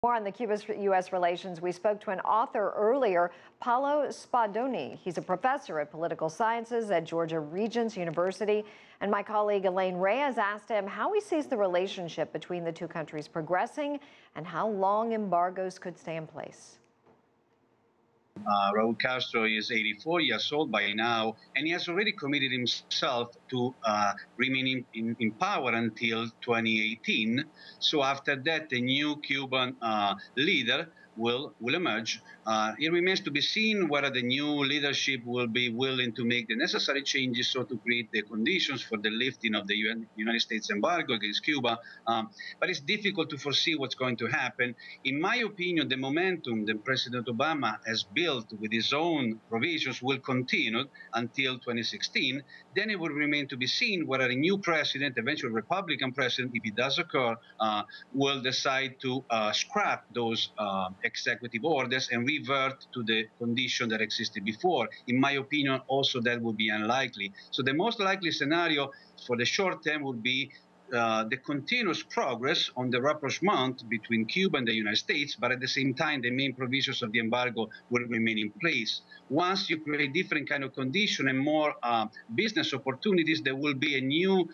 More on the Cuba-U.S. relations, we spoke to an author earlier, Paolo Spadoni. He's a professor of political sciences at Georgia Regents University. And my colleague Elaine Reyes asked him how he sees the relationship between the two countries progressing and how long embargoes could stay in place. Raul Castro is 84 years old by now, and he has already committed himself to remaining in power until 2018. So after that, a new Cuban leader will emerge. It remains to be seen whether the new leadership will be willing to make the necessary changes so to create the conditions for the lifting of the United States embargo against Cuba. But it's difficult to foresee what's going to happen. In my opinion, the momentum that President Obama has built with his own provisions will continue until 2016. Then it will remain to be seen whether a new president, eventually Republican president, if it does occur, will decide to scrap those executive orders and revert to the condition that existed before. In my opinion, also that would be unlikely. So the most likely scenario for the short term would be the continuous progress on the rapprochement between Cuba and the United States, but at the same time, the main provisions of the embargo will remain in place. Once you create different kind of condition and more business opportunities, there will be a new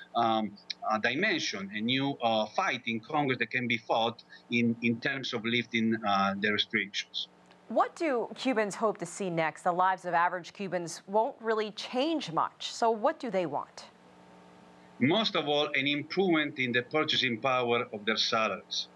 dimension, a new fight in Congress that can be fought in terms of lifting the restrictions. What do Cubans hope to see next? The lives of average Cubans won't really change much. So what do they want? Most of all, an improvement in the purchasing power of their salaries.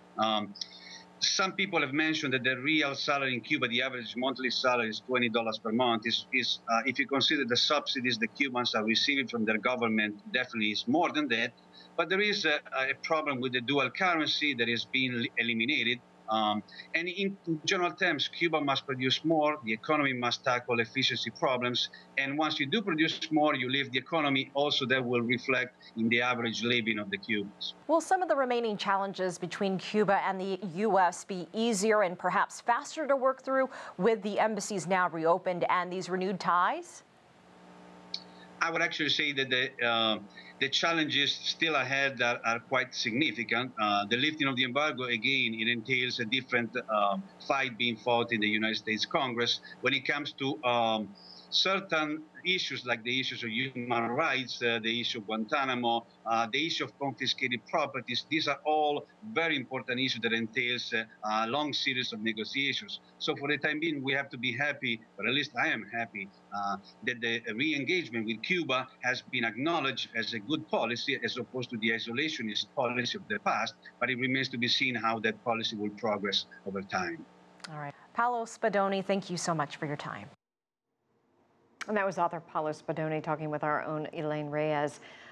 Some people have mentioned that the real salary in Cuba, the average monthly salary is $20 per month. If you consider the subsidies the Cubans are receiving from their government, definitely is more than that. But there is a problem with the dual currency that is being eliminated. And in general terms, Cuba must produce more, the economy must tackle efficiency problems, and once you do produce more, you lift the economy, also that will reflect in the average living of the Cubans. Will some of the remaining challenges between Cuba and the U.S. be easier and perhaps faster to work through with the embassies now reopened and these renewed ties? I would actually say that the challenges still ahead are quite significant. The lifting of the embargo, again, it entails a different fight being fought in the United States Congress. When it comes to certain issues like the issues of human rights, the issue of Guantanamo, the issue of confiscated properties, these are all very important issues that entails a long series of negotiations. So for the time being, we have to be happy, or at least I am happy, that the re-engagement with Cuba has been acknowledged as a good policy as opposed to the isolationist policy of the past, but it remains to be seen how that policy will progress over time. All right. Paolo Spadoni, thank you so much for your time. And that was author Paolo Spadoni talking with our own Elaine Reyes.